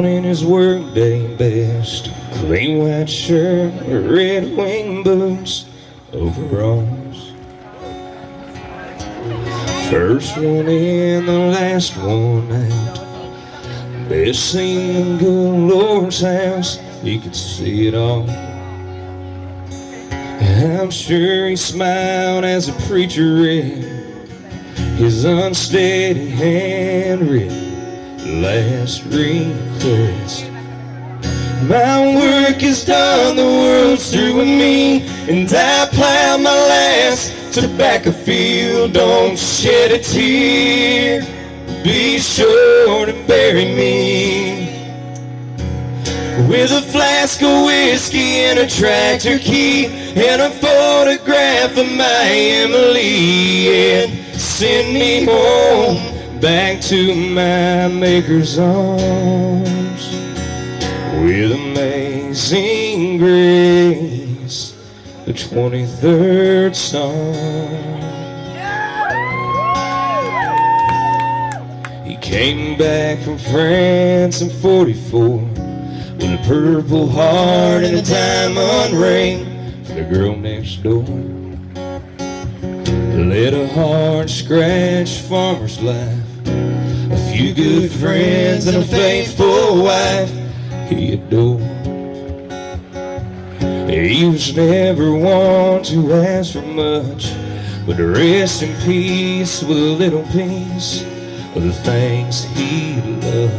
In his workday best, clean white shirt, red wing boots, overalls. First one in, the last one out. Best seen in the good Lord's house, he could see it all. And I'm sure he smiled as the preacher read his unsteady handwritten last request. My work is done, the world's through with me, and I plow my last tobacco field. Don't shed a tear, be sure to bury me with a flask of whiskey and a tractor key and a photograph of my Emily, and send me home back to my Maker's arms with Amazing Grace, the 23rd Psalm. He came back from France in '44 with a purple heart and a diamond ring for the girl next door. Led a hard scratch farmer's life, a few good friends and a faithful wife he adored. He was never one to ask for much, but to rest in peace with a little piece of the things he loved.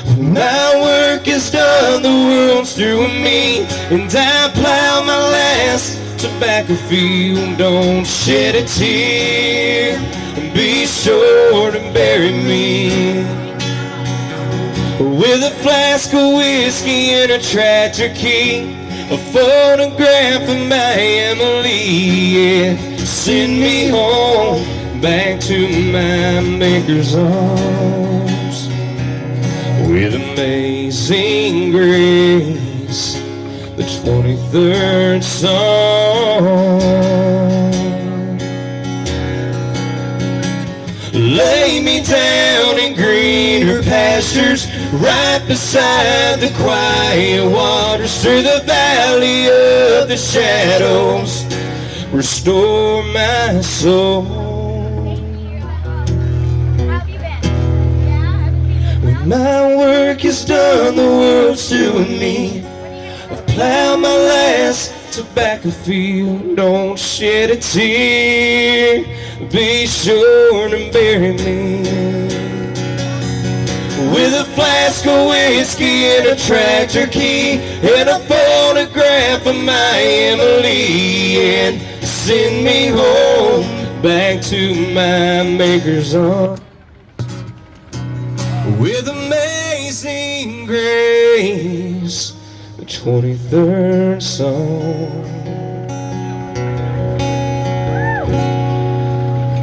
When my work is done, the world's through with me, and I plow my last tobacco field. Don't shed a tear, and be sure to bury me with a flask of whiskey and a tractor key, a photograph of my Emily, and send me home back to my Maker's arms with Amazing Grace, the 23rd Psalm. Lay me down in greener pastures, right beside the quiet waters, through the valley of the shadows, restore my soul. When my work is done, the world's through with me. I've plowed my last tobacco field. Don't shed a tear, be sure to bury me with a flask of whiskey and a tractor key and a photograph of my Emily, and send me home back to my Maker's arms with Amazing Grace, the 23rd Psalm.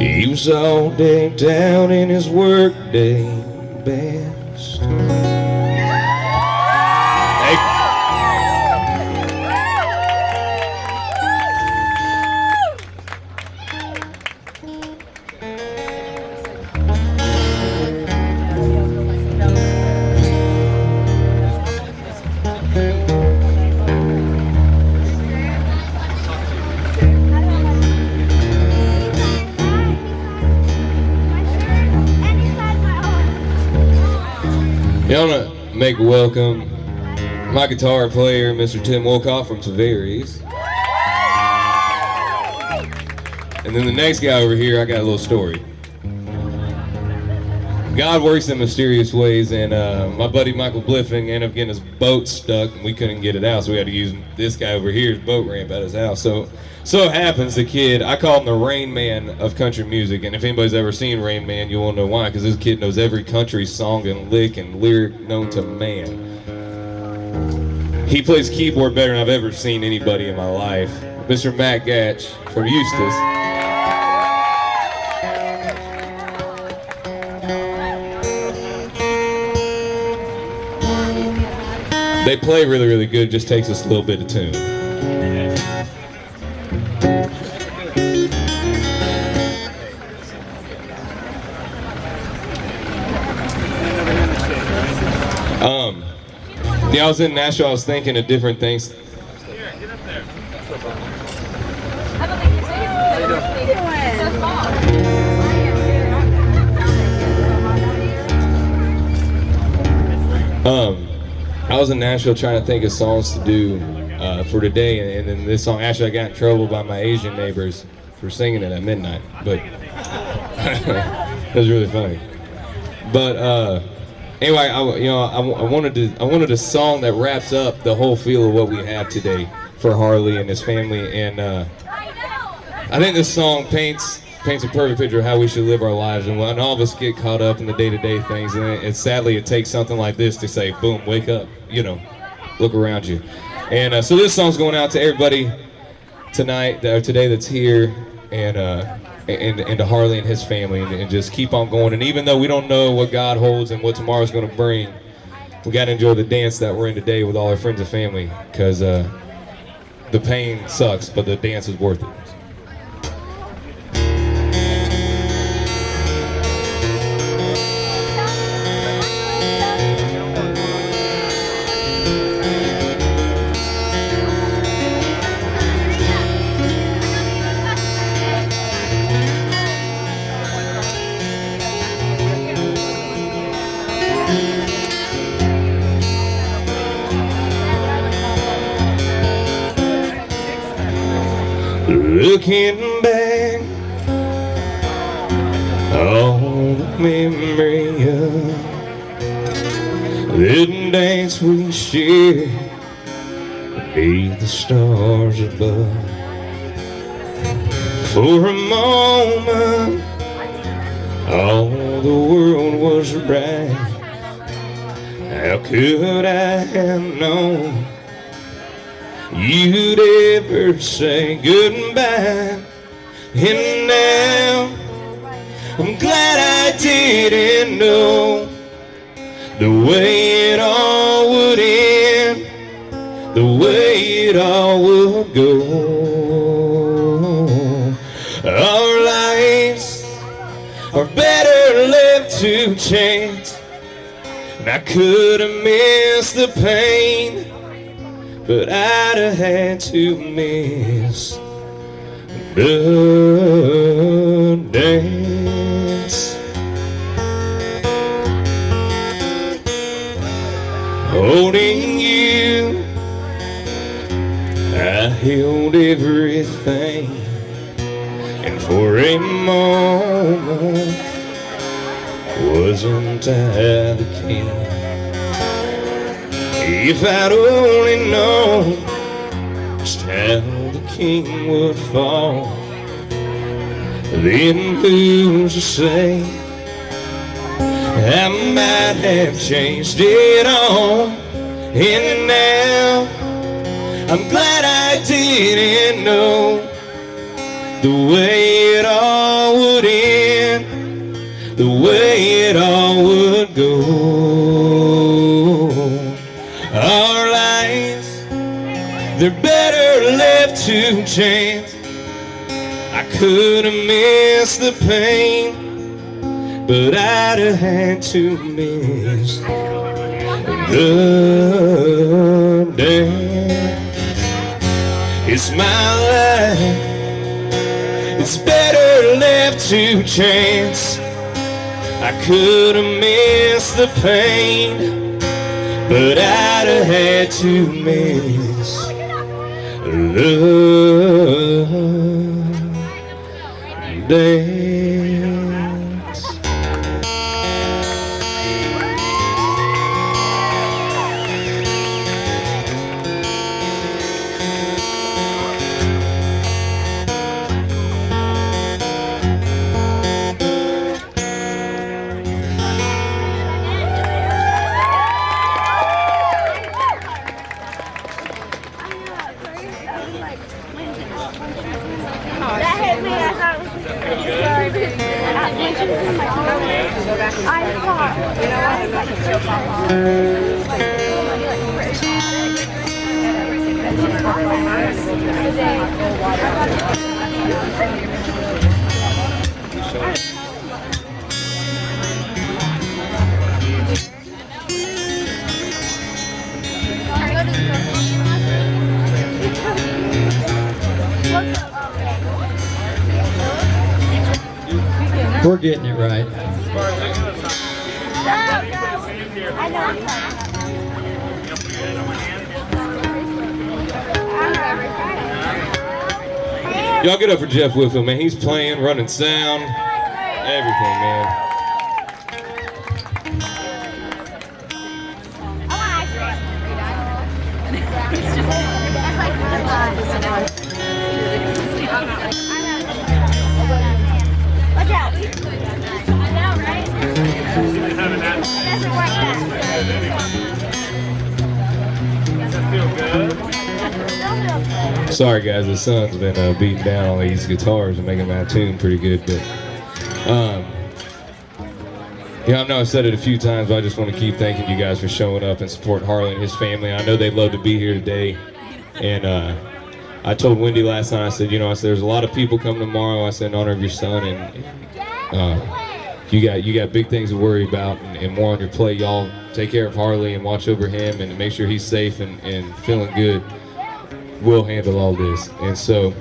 He was all decked out in his workday best. I want to make a welcome my guitar player, Mr. Tim Wolcott from Tavares. And then the next guy over here, I got a little story. God works in mysterious ways, and my buddy Michael Bliffing ended up getting his boat stuck, and we couldn't get it out, so we had to use this guy over here's boat ramp at his house. So it happens, the kid, I call him the Rain Man of country music, and if anybody's ever seen Rain Man, you won't know why, because this kid knows every country song and lick and lyric known to man. He plays keyboard better than I've ever seen anybody in my life. Mr. Matt Gatch from Eustis. They play really, really good, just takes us a little bit of tune. Yeah, I was in Nashville. I was thinking of different things. I was in Nashville trying to think of songs to do for today, and then this song, actually I got in trouble by my Asian neighbors for singing it at midnight, but it was really funny. But anyway, I wanted a song that wraps up the whole feel of what we have today for Harley and his family, and I think this song paints a perfect picture of how we should live our lives, and when all of us get caught up in the day-to-day things, and sadly it takes something like this to say, boom, wake up, look around you. And so this song's going out to everybody tonight or today that's here, and to Harley and his family, and just keep on going. And even though we don't know what God holds and what tomorrow's going to bring, we got to enjoy the dance that we're in today with all our friends and family, because the pain sucks, but the dance is worth it. Looking back on the memory of the days we shared beneath the stars above. For a moment, all the world was bright. How could I have known you'd ever say goodbye? And now I'm glad I didn't know the way it all would end, the way it all would go. Our lives are better left to chance, and I could have missed the pain, but I'd have had to miss the dance. Holding you, I held everything, and for a moment, wasn't I the king? If I'd only known just how the king would fall, then who's to say I might have changed it all. And now I'm glad I didn't know the way it all would end, the way it all would go. Our lives, they're better left to chance. I could have missed the pain, but I'd have had to miss the dance. It's my life, it's better left to chance. I could have missed the pain, but I'd have had to miss the dance. We're getting it right. Y'all get up for Jeff Whitfield, man. He's playing, running sound, everything, man. Watch out. I know, right? Sorry guys, the sun's been beating down all these guitars and making my tune pretty good, but yeah, I know I've said it a few times, but I just want to keep thanking you guys for showing up and supporting Harley and his family. I know they'd love to be here today, and I told Wendy last night, I said, you know, I said there's a lot of people coming tomorrow. I said in honor of your son, and you got big things to worry about and more on your plate. Y'all take care of Harley and watch over him and make sure he's safe and feeling good. We'll handle all this. And so,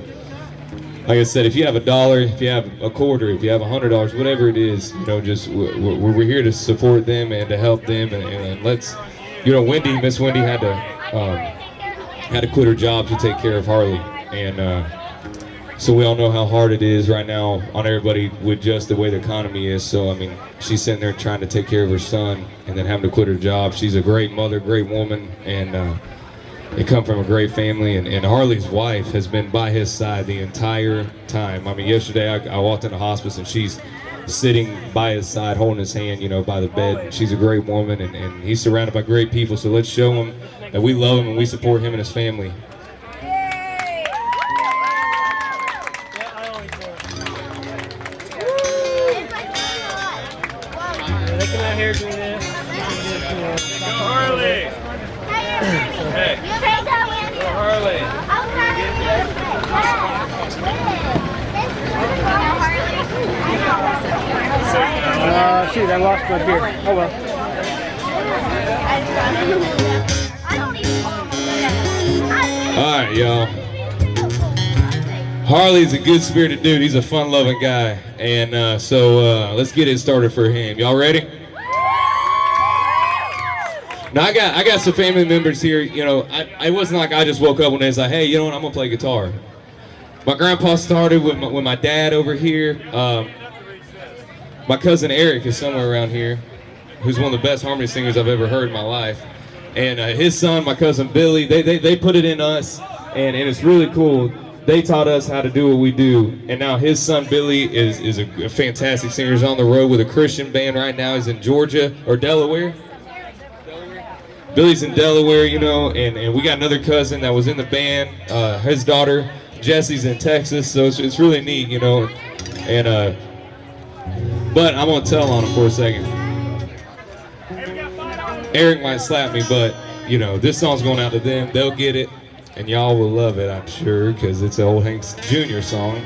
like I said, if you have $1, if you have a quarter, if you have $100, whatever it is, you know, just we're here to support them and to help them. And let's, you know, Miss Wendy had to quit her job to take care of Harley, and so we all know how hard it is right now on everybody with just the way the economy is. So I mean, she's sitting there trying to take care of her son and then having to quit her job. She's a great mother, great woman, and they come from a great family, and Harley's wife has been by his side the entire time. I mean, yesterday I walked into hospice and she's sitting by his side, holding his hand, you know, by the bed. She's a great woman, and he's surrounded by great people. So let's show him that we love him and we support him and his family. They come out here doing this. Go Harley! Hey! Go Harley! Shoot, I lost my beer. Oh well. Alright, y'all. Harley's a good-spirited dude. He's a fun-loving guy. And so let's get it started for him. Y'all ready? Now, I got some family members here. You know, I wasn't like I just woke up one day and was like, hey, you know what, I'm going to play guitar. My grandpa started with my dad over here. My cousin Eric is somewhere around here, who's one of the best harmony singers I've ever heard in my life. And his son, my cousin Billy, they put it in us, and it's really cool. They taught us how to do what we do, and now his son Billy is a fantastic singer. He's on the road with a Christian band right now. He's in Georgia or Delaware. Billy's in Delaware, you know, and we got another cousin that was in the band. His daughter Jesse's in Texas, so it's really neat, you know. And but I'm gonna tell on him for a second. Eric might slap me, but you know, this song's going out to them. They'll get it. And y'all will love it, I'm sure, because it's an old Hank Jr. song.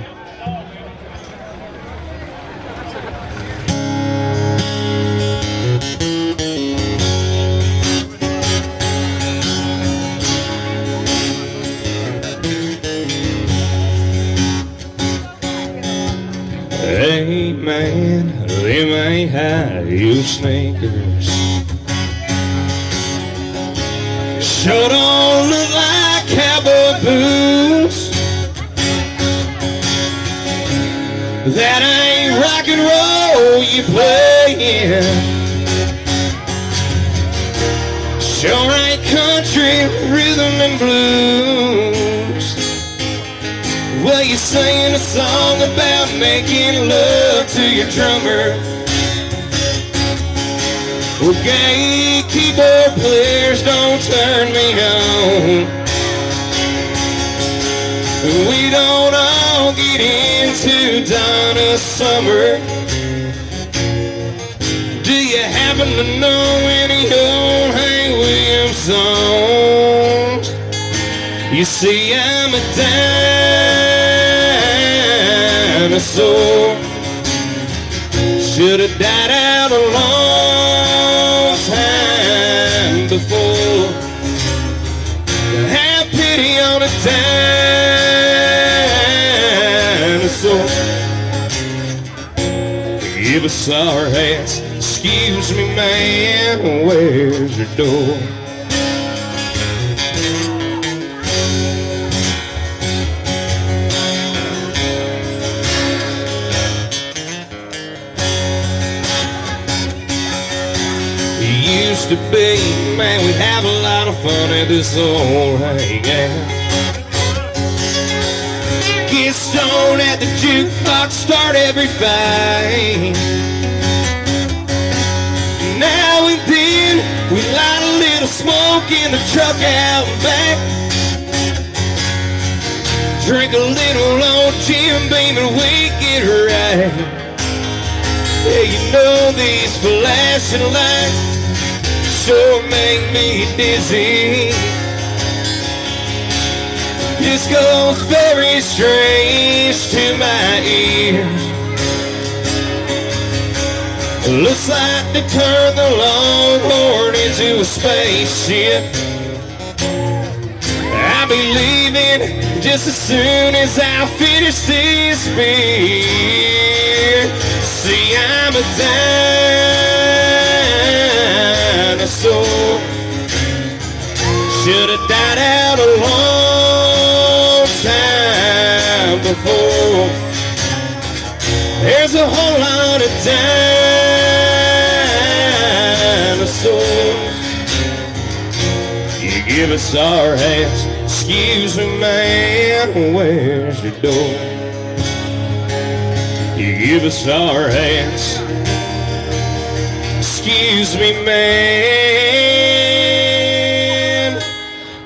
Hey man, they may have you sneakers. Sure don't look like cowboy boots. That ain't rock and roll you playin'. Sure ain't country rhythm and blues. Well, you're singing a song about making love to your drummer. Well, gay keyboard players don't turn me on. We don't all get into Donna Summer. Do you happen to know any old Hank Williams songs? You see, I'm a dinosaur. Should have died out a long time before. Have pity on a dinosaur. us our hats. Excuse me, man, where's your door? Used to be, man, we'd have a lot of fun at this old hangout. Get stoned at the jukebox, start every fight. Now and then, we light a little smoke in the truck out back. Drink a little old Jim Beam and we get right. Yeah, you know these flashing lights sure make me dizzy. This goes very strange to my ears. Looks like they turned the Longhorn into a spaceship. I'll be leaving just as soon as I finish this beer. See, I'm a dinosaur. Should have died out a long time before. There's a whole lot of dinosaurs. You give us our hats. Excuse me, man, where's your door? You give us our hats. Excuse me, man,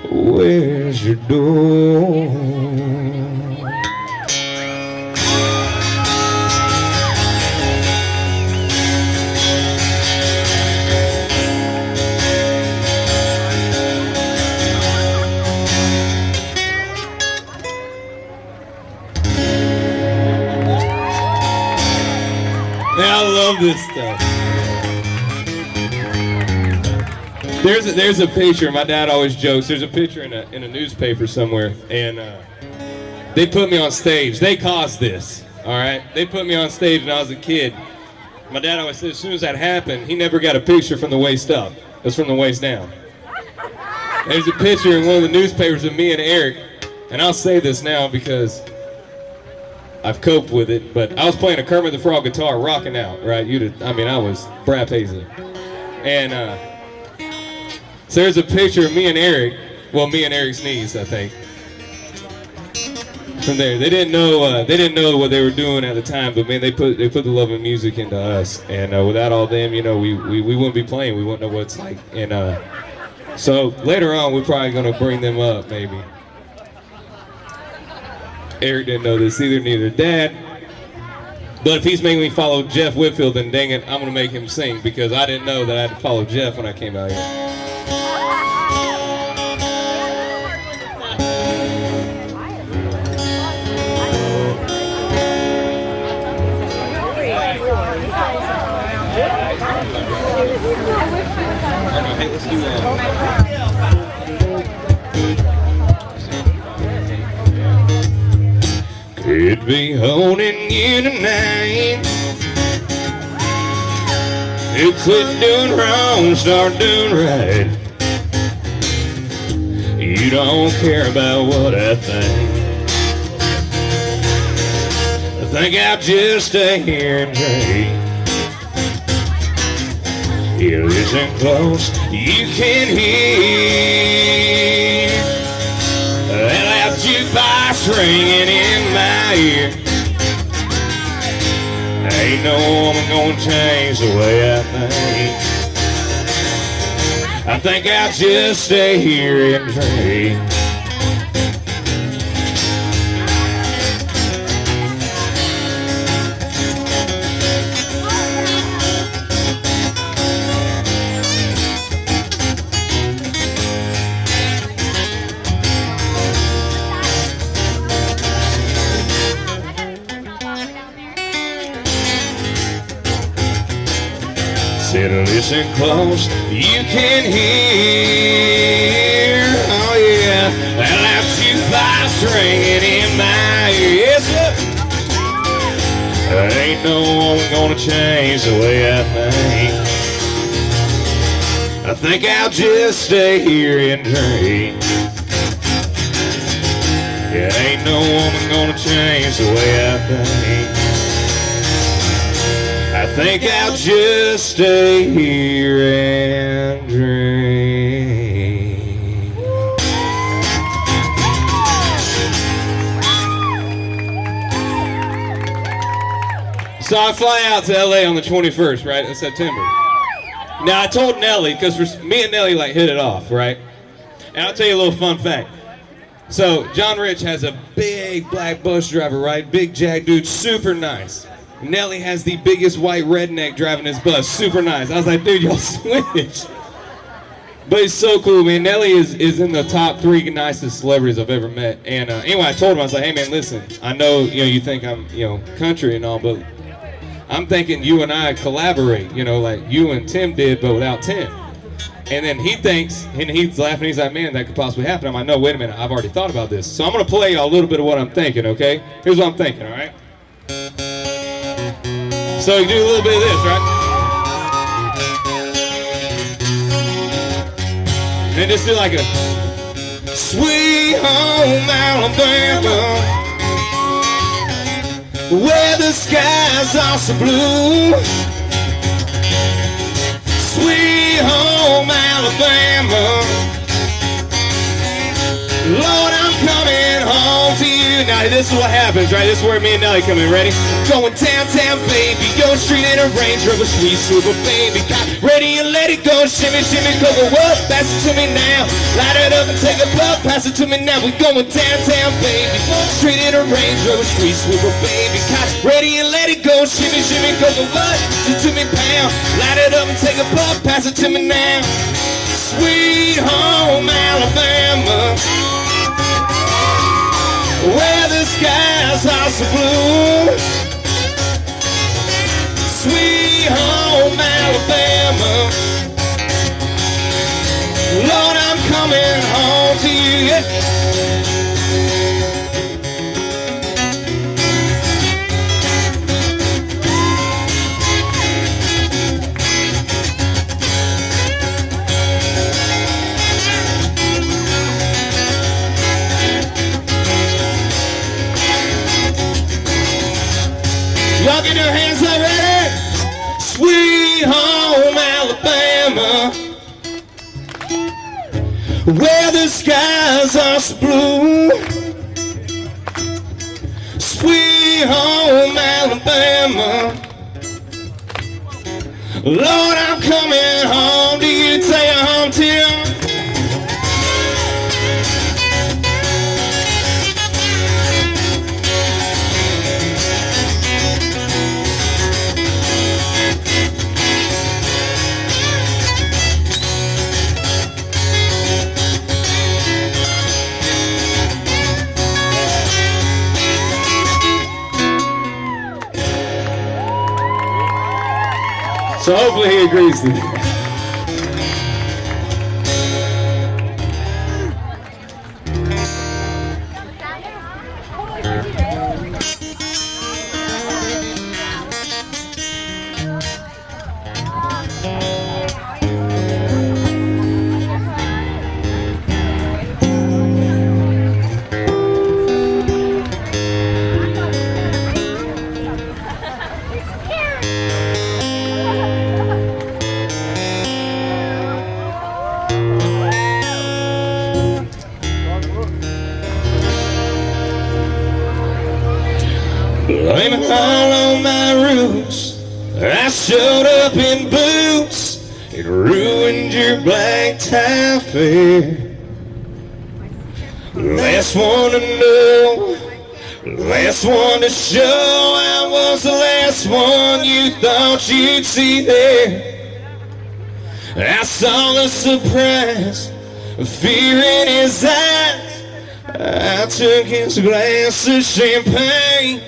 where's your door? Man, I love this stuff. There's a picture. My dad always jokes. There's a picture in a newspaper somewhere, and they put me on stage. They caused this. All right, they put me on stage when I was a kid. My dad always said as soon as that happened, he never got a picture from the waist up. It was from the waist down. There's a picture in one of the newspapers of me and Eric, and I'll say this now because I've coped with it. But I was playing a Kermit the Frog guitar, rocking out. Right? I was Brad Paisley, and. So there's a picture of me and Eric, well, me and Eric's knees, I think. From there, they didn't know what they were doing at the time, but man, they put the love of music into us, and without all them, you know, we wouldn't be playing. We wouldn't know what it's like, and so later on, we're probably gonna bring them up, maybe. Eric didn't know this either, neither did Dad. But if he's making me follow Jeff Whitfield, then dang it, I'm gonna make him sing because I didn't know that I had to follow Jeff when I came out here. Hey, let's do that. Could be holding you tonight. You quit doing wrong, start doing right. You don't care about what I think. I think I'll just stay here and drink. You listen close, you can hear that loud jukebox ringing in my ear. Ain't no woman gonna change the way I think. I think I'll just stay here and drink. Said listen close, you can hear, oh yeah, that loud jukebox ringing in my ear, yes sir. Ain't no one gonna change the way I think. I think I'll just stay here and drink. Yeah, ain't no woman gonna change the way I think. I think I'll just stay here and drink. So I fly out to LA on the 21st, right, of September. Now I told Nelly, because me and Nelly like hit it off, right? And I'll tell you a little fun fact. So John Rich has a big black bus driver, right? Big jack dude, super nice. Nelly has the biggest white redneck driving his bus, super nice. I was like, dude, y'all switch. But he's so cool, man. Nelly is in the top 3 nicest celebrities I've ever met. And anyway, I told him, I was like, hey man, listen, I know you think I'm country and all, but I'm thinking you and I collaborate, like you and Tim did, but without Tim. And then he thinks, and he's laughing, he's like, man, that could possibly happen. I'm like, no, wait a minute, I've already thought about this. So I'm going to play y'all a little bit of what I'm thinking, okay? Here's what I'm thinking, all right? So you do a little bit of this, right? And just do like a sweet home Alabama, where the skies are so blue. Sweet home Alabama, Lord, I'm coming home to you. Now this is what happens, right? This is where me and Nelly come in. Ready? Going downtown, baby. Go street in a Range Rover, sweet super baby. Got ready and let it go. Shimmy, shimmy, go, go up. Pass it to me now. Light it up and take a puff. Pass it to me now. We going downtown, baby. Street in a Range Rover, sweet super baby. Got ready and let it go. Shimmy, shimmy, go, go up. Pass it to me, pound. Light it up and take a puff. Pass it to me now. Sweet home Alabama, where the skies are so blue. Sweet home Alabama, Lord, I'm coming home to you. Yeah. Y'all get your hands up, ready? Sweet home Alabama, where the skies are so blue. Sweet home Alabama, Lord, I'm coming home to you. Take you home to you. So hopefully he agrees to that. Blaming all on my roots, I showed up in boots. It ruined your black tie affair. Last one to know, last one to show. I was the last one you thought you'd see there. I saw the surprise, fear in his eyes. I took his glass of champagne.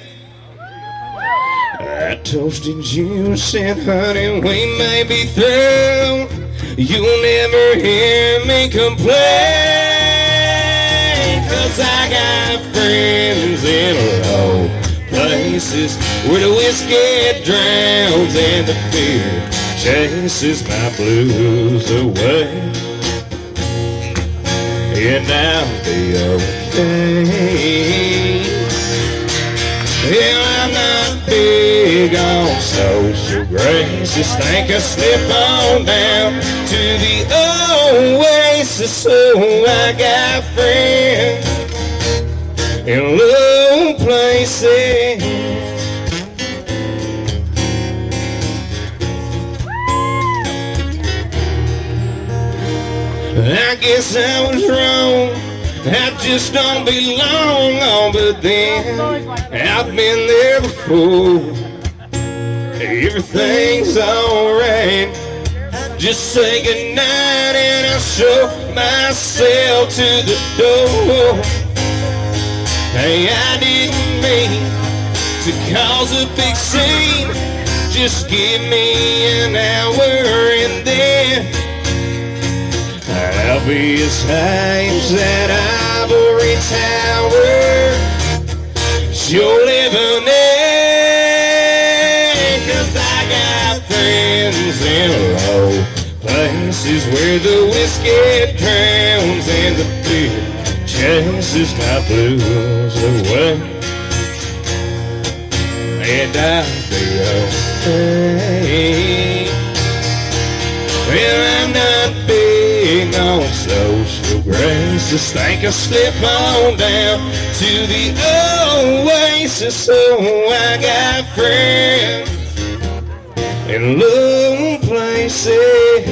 I toasted you, said, honey, we may be through. You'll never hear me complain, 'cause I got friends in low places where the whiskey drowns and the beer chases my blues away. And I'll be okay. Well, I'm not big on social graces. Think I'll slip on down to the oasis. So I got friends in low places. I guess I was wrong, I just don't belong. Oh, but then I've been there before. Everything's alright, just say goodnight and I'll show myself to the door. Hey, I didn't mean to cause a big scene. Just give me an hour and then I'll be as high as that ivory tower. You're living in, 'cause I got friends in low places where the whiskey drowns and the beer chases my blues away. And I'll be okay. Well, I'm not big on social graces. Think I'll slip on down to the oasis. So I got friends in low places.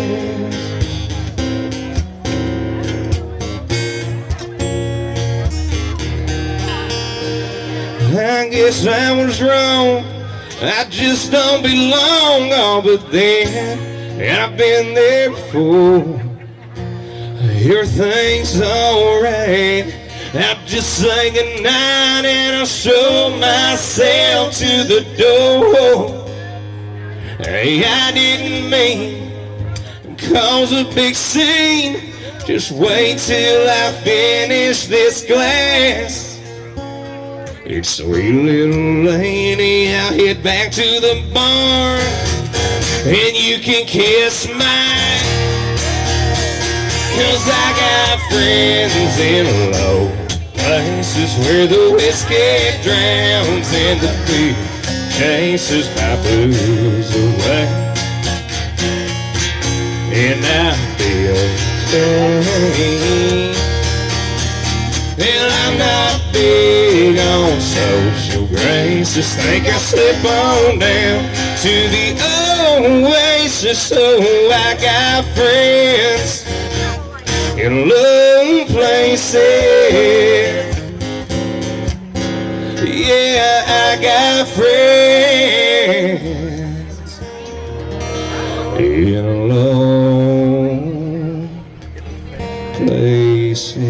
I guess I was wrong, I just don't belong. Oh, but then I've been there before. Everything's alright, I'm just saying goodnight and I'll show myself to the door. Hey, I didn't mean to cause a big scene. Just wait till I finish this glass. It's sweet little lady, I'll head back to the bar and you can kiss mine. 'Cause I got friends in low places where the whiskey drowns and the beer chases my blues away. And I'll be okay. Well, I'm not big on social graces. Think I'll slip on down to the oasis. So I got friends in low places. Yeah, I got friends in low places.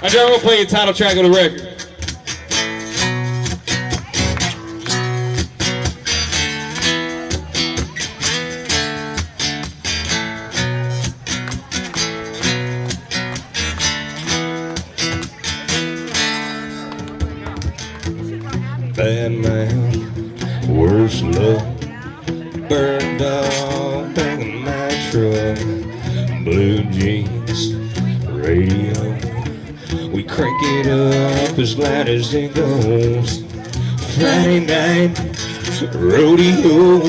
Alright, y'all, we'll play the title track of the record. Bad man, worst luck, bird dog, back in my truck, blue jeans, radio. We crank it up as loud as it goes. Friday night, rodeo,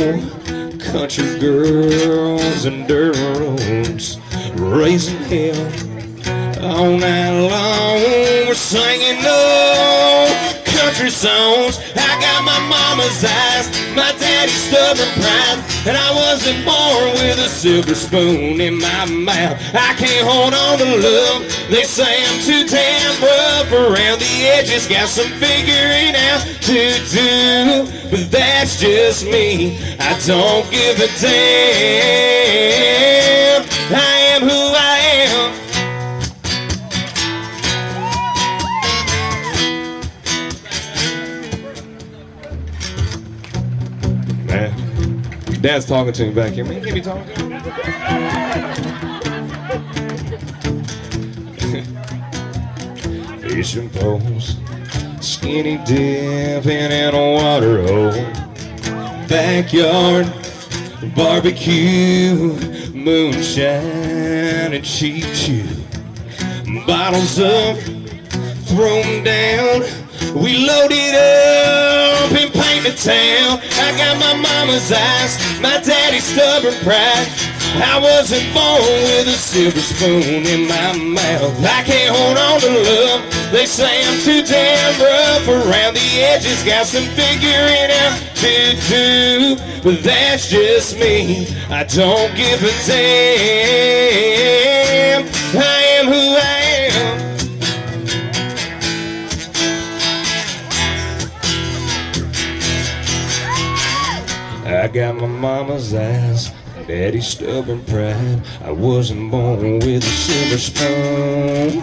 country girls and dirt roads, raising hell all night long. We're singing old country songs. I got my mama's eyes, my daddy's stubborn pride, and I wasn't born with a silver spoon in my mouth. I can't hold on to love, they say I'm too damn rough around the edges. Got some figuring out to do, but that's just me. I don't give a damn. I am who I am. Dad's talking to me back here. Man, can't be talking to me. Fishing poles, skinny dipping in a water hole. Backyard barbecue, moonshine and cheap chew. Bottles up, thrown down. We loaded up and paint the town. I got my mama's eyes, my daddy's stubborn pride. I wasn't born with a silver spoon in my mouth. I can't hold on to love. They say I'm too damn rough around the edges. Got some figuring out to do, but that's just me. I don't give a damn. I am who I am. I got my mama's eyes, daddy's stubborn pride. I wasn't born with a silver spoon.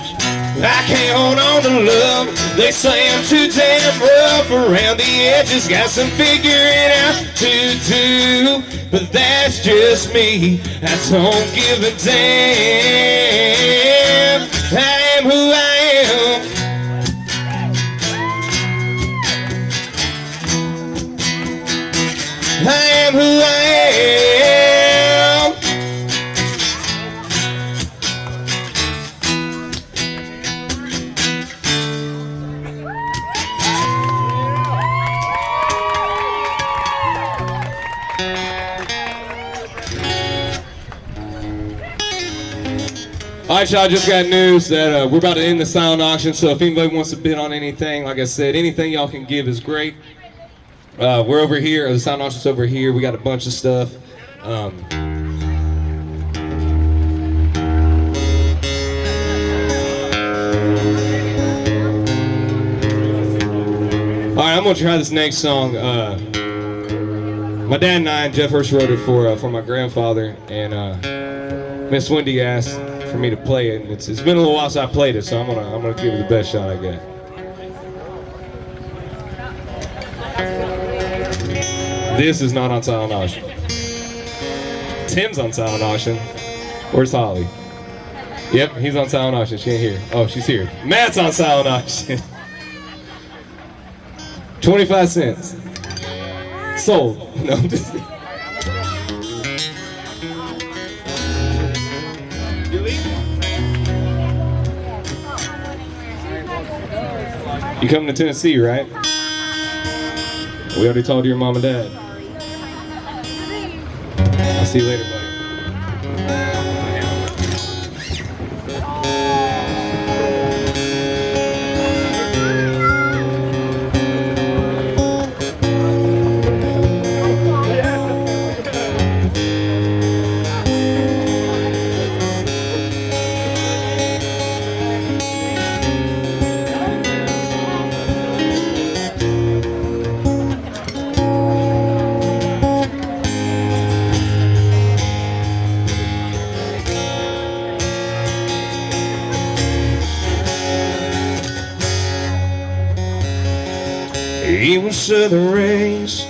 I can't hold on to love. They say I'm too damn rough around the edges. Got some figuring out to do, but that's just me. I don't give a damn. I am who I am. I am who I am. All right, y'all, just got news that we're about to end the silent auction, so if anybody wants to bid on anything, like I said, anything y'all can give is great. We're over here, the silent auction's over here. We got a bunch of stuff. All right, I'm gonna try this next song. My dad and I, Jeff Hurst, wrote it for my grandfather, and Miss Wendy asked for me to play it. And it's been a little while since I played it, so I'm gonna give it the best shot I got. This is not on silent auction. Tim's on silent auction. Where's Holly? Yep, he's on silent auction. She ain't here. Oh, she's here. Matt's on silent auction. 25 cents. Sold. No, I'm just... You coming to Tennessee, right? We already told your mom and dad. I'll see you later, buddy. He was Southern raised,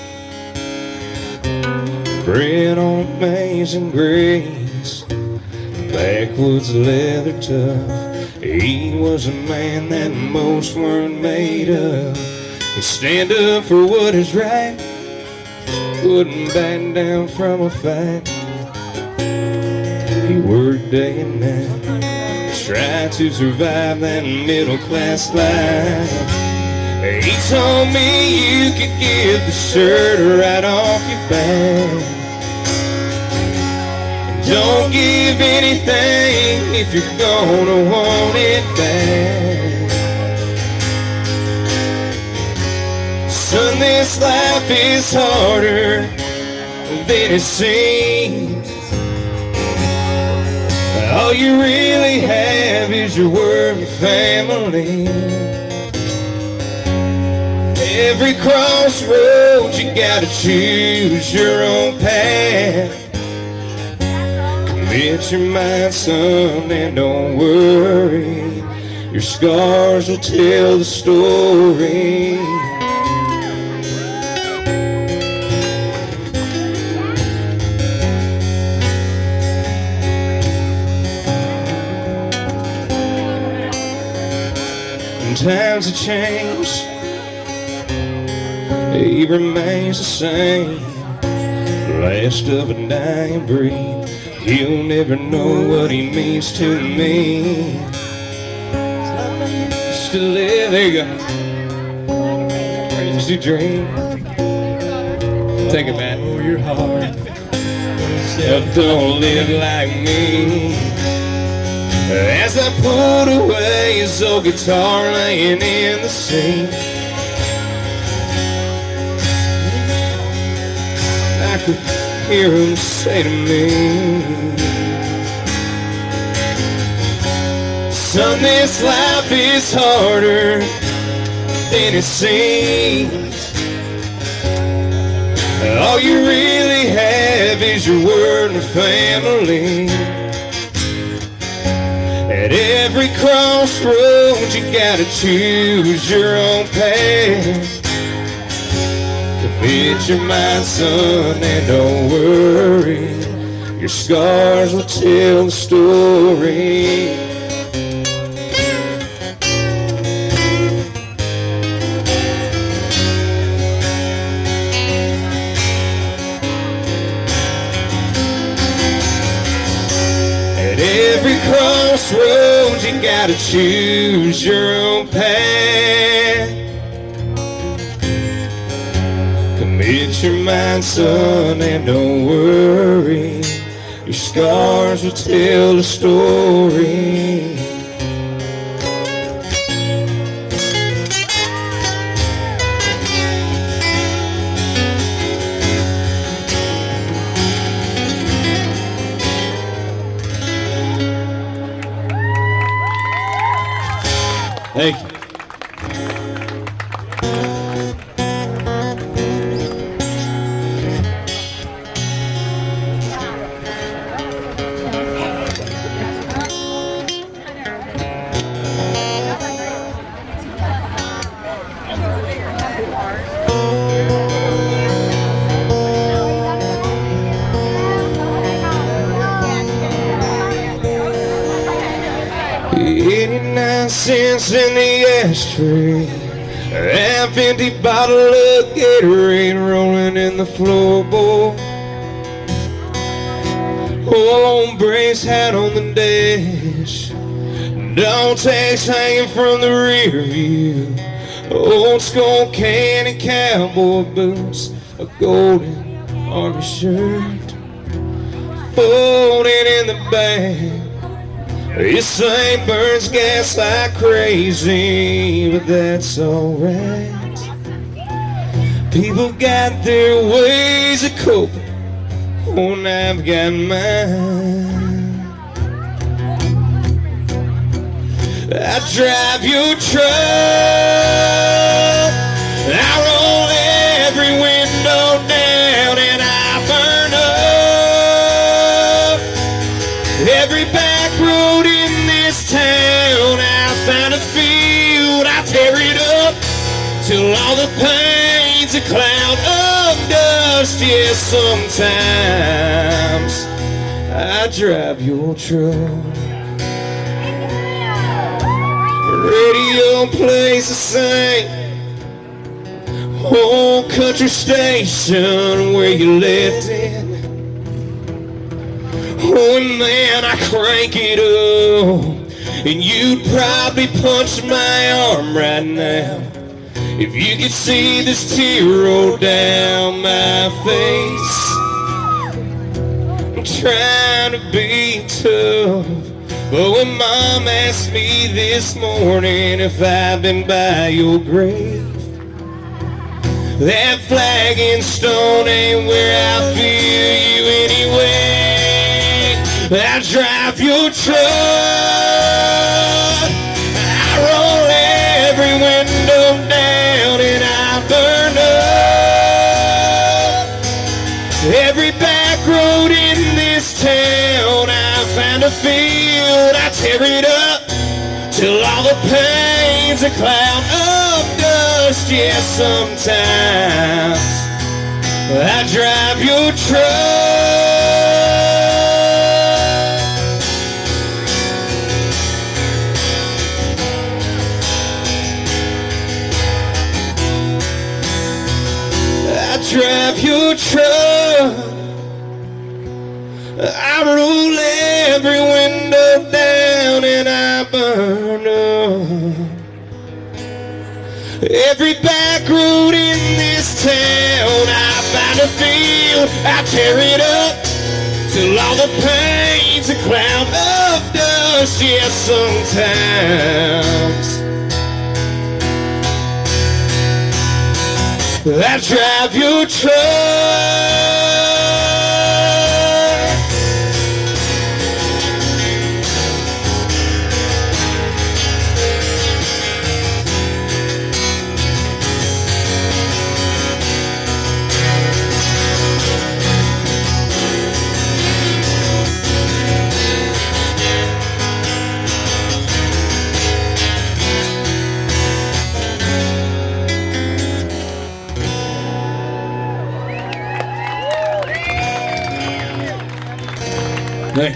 bred on amazing grace, backwoods leather tough. He was a man that most weren't made of. He'd stand up for what is right, wouldn't back down from a fight. He worked day and night, tried to survive that middle class life. He told me you could get the shirt right off your back. Don't give anything if you're gonna want it back. Son, this life is harder than it seems. All you really have is your work and family. Every crossroads you gotta choose your own path. Commit your mind, son, and don't worry. Your scars will tell the story. times have changed, he remains the same. Last of a dying breed, he'll never know what he means to me. Still live, there you go. Crazy dream. Take it back. Oh, your heart. Don't live like me. As I put away his old guitar laying in the sink, I could hear him say to me, son, this life is harder than it seems. All you really have is your word and family. At every crossroads you gotta choose your own path. Commit your mind, son, and don't worry, your scars will tell the story. At every crossroads you gotta choose your own path. Commit your mind, son, and don't worry, your scars will tell the story. Thank you. 89 cents in the ashtray, half empty bottle of Gatorade rolling in the floorboard. Old brace hat on the dash, dog tags hanging from the rear view, old skull candy cowboy boots, a golden army shirt folded in the bag. This thing burns gas like crazy, but that's alright. People got their ways of coping, and I've got mine. I drive your truck, I roll every window down, and I burn up every back road in this town. I find a field, I tear it up till all the paint's a cloud of dust. Yeah, sometimes I drive your truck. Radio plays the same old country station where you left it. Oh, and man, I crank it up, and you'd probably punch my arm right now if you could see this tear roll down my face. I'm trying to be tough, but when Mom asked me this morning if I've been by your grave, that flag and stone ain't where I feel you anyway. I drive your truck, I roll every window down, and I burn up every back road in this town. I find a field, I tear it up till all the paint's a cloud of dust. Yeah, sometimes I drive your truck. every window down and I burn up. Every back road in this town I find a field, I tear it up till all the paint's a cloud of dust. Yes, sometimes I drive your truck. Hey.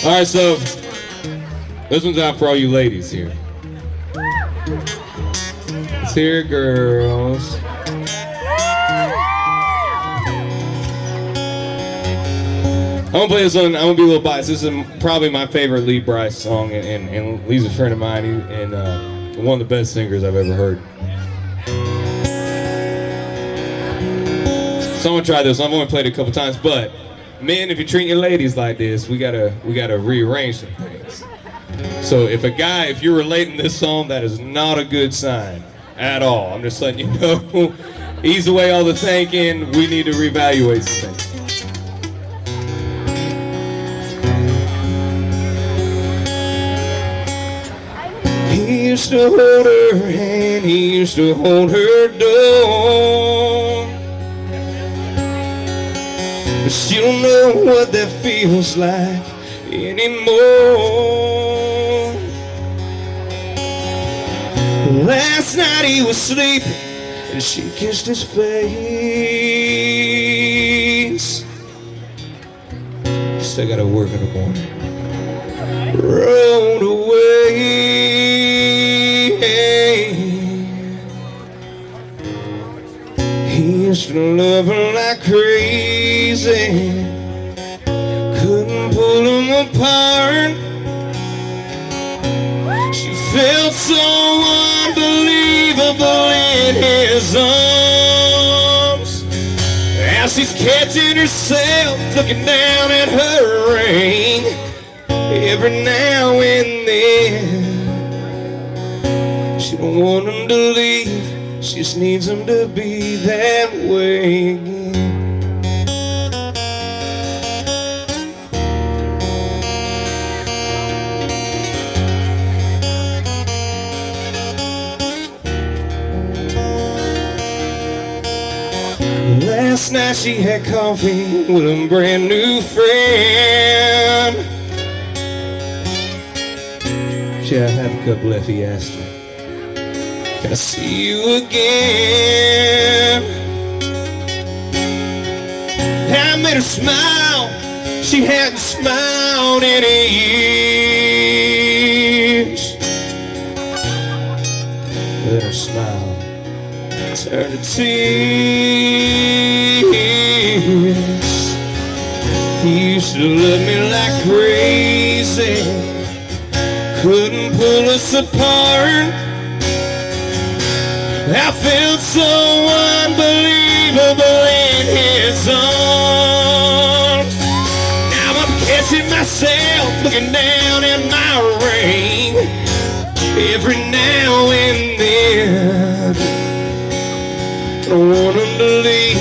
All right, so this one's out for all you ladies here. Let's hear it, girls. I'm gonna play this one. I'm gonna be a little biased. This is probably my favorite Lee Brice song, and Lee's a friend of mine, and one of the best singers I've ever heard. So I'm gonna try this. I've only played it a couple times, but men, if you're treating your ladies like this, we gotta rearrange some things. So if you're relating this song, that is not a good sign at all. I'm just letting you know. Ease away all the thinking. We need to reevaluate some things. He used to hold her hand, he used to hold her door. But she don't know what that feels like anymore. Last night he was sleeping and she kissed his face. Still gotta work in the morning. Rode away. He used to love her like crazy, couldn't pull him apart. She felt so unbelievable in his arms, as she's catching herself looking down at her ring. Every now and then she don't want him to leave, she just needs him to be that way again. Last night she had coffee with a brand new friend. She had half a cup left, he asked her, can I see you again? I made her smile, she hadn't smiled in years. Then her smile turned to tears. He used to love me like crazy, couldn't pull us apart. I felt so unbelievable in his arms. Now I'm catching myself looking down at my ring. Every now and then I don't want him to leave, I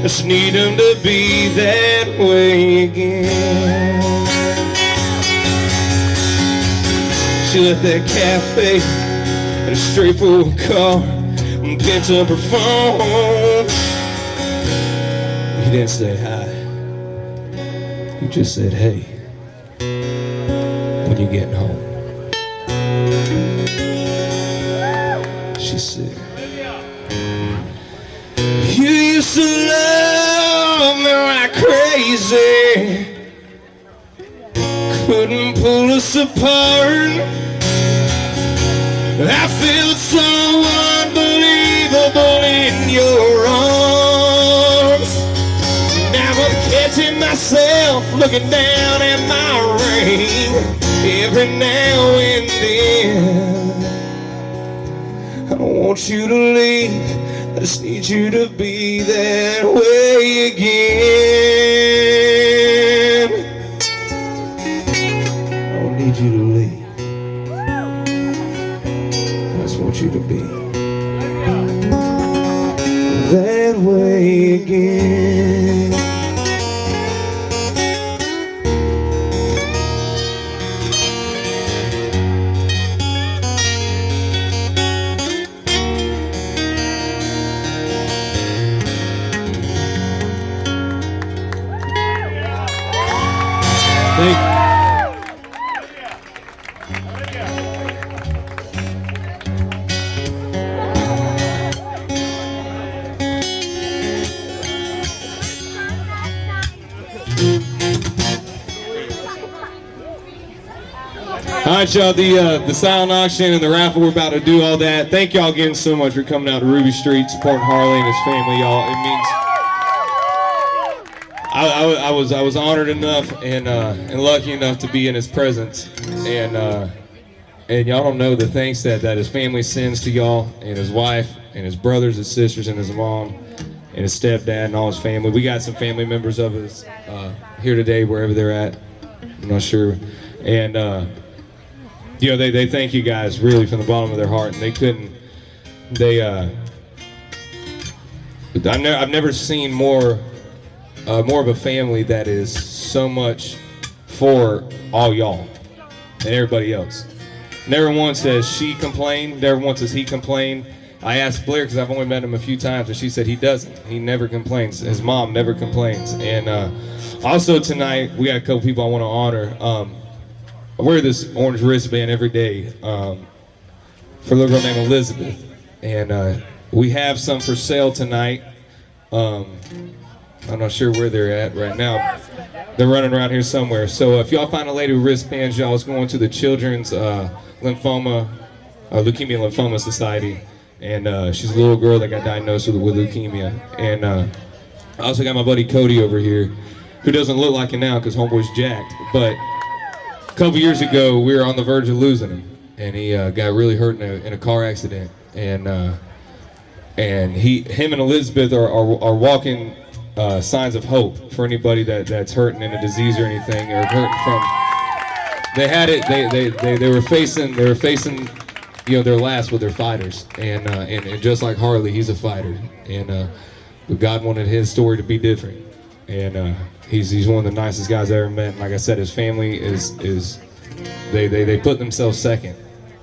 just need him to be that way again. She left that cafe in a straightforward car and picked up her phone. He didn't say hi, he just said, hey, when you getting home? She said, you used to love me like crazy, couldn't pull us apart. I felt so unbelievable in your arms. Now I'm catching myself looking down at my ring every now and then. I don't want you to leave, I just need you to be that way again. I don't need you to leave, I just want you to be that way again. Thank you. All right, y'all, the silent auction and the raffle, we're about to do all that. Thank y'all again so much for coming out to Ruby Street, supporting Harley and his family, y'all. It means I was honored enough and lucky enough to be in his presence, and y'all don't know the thanks that his family sends to y'all, and his wife and his brothers and sisters and his mom and his stepdad and all his family. We got some family members of us here today, wherever they're at. I'm not sure, and you know, they thank you guys really from the bottom of their heart, and they couldn't. I've never seen more of a family that is so much for all y'all and everybody else. Never once has she complained, never once has he complained. I asked Blair, because I've only met him a few times, and she said he doesn't. He never complains. His mom never complains. And also tonight, we got a couple people I want to honor. I wear this orange wristband every day for a little girl named Elizabeth. And we have some for sale tonight. I'm not sure where they're at right now. They're running around here somewhere. So if y'all find a lady with wristbands, y'all, it's going to the Children's Leukemia Lymphoma Society. And she's a little girl that got diagnosed with leukemia. And I also got my buddy Cody over here, who doesn't look like it now because homeboy's jacked. But a couple years ago, we were on the verge of losing him. And he got really hurt in a car accident. And him and Elizabeth are walking signs of hope for anybody that's hurting in a disease or anything, or hurting from. They had it. They were facing you know, their last with their fighters, and just like Harley, he's a fighter, and but God wanted his story to be different, and he's one of the nicest guys I ever met. And like I said, his family is they put themselves second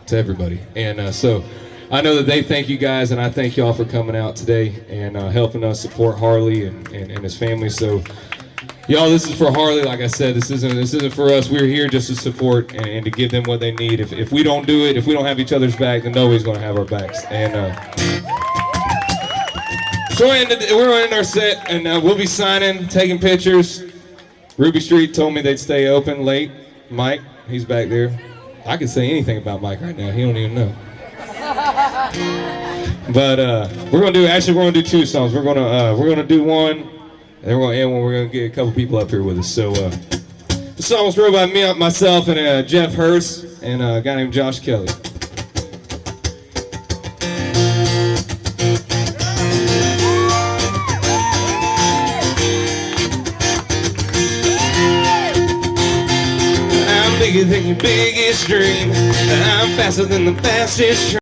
to everybody, and so I know that they thank you guys, and I thank y'all for coming out today and helping us support Harley and his family. So, y'all, this is for Harley. Like I said, this isn't for us. We're here just to support and to give them what they need. If we don't do it, if we don't have each other's back, then nobody's going to have our backs. And so we're in our set, and we'll be signing, taking pictures. Ruby Street told me they'd stay open late. Mike, he's back there. I could say anything about Mike right now. He don't even know. But we're gonna do two songs. We're gonna do one, and then we're gonna end one. We're gonna get a couple people up here with us. So the song was wrote by myself, and Jeff Hurst, and a guy named Josh Kelly. I'm bigger than your biggest dream. I'm faster than the fastest train.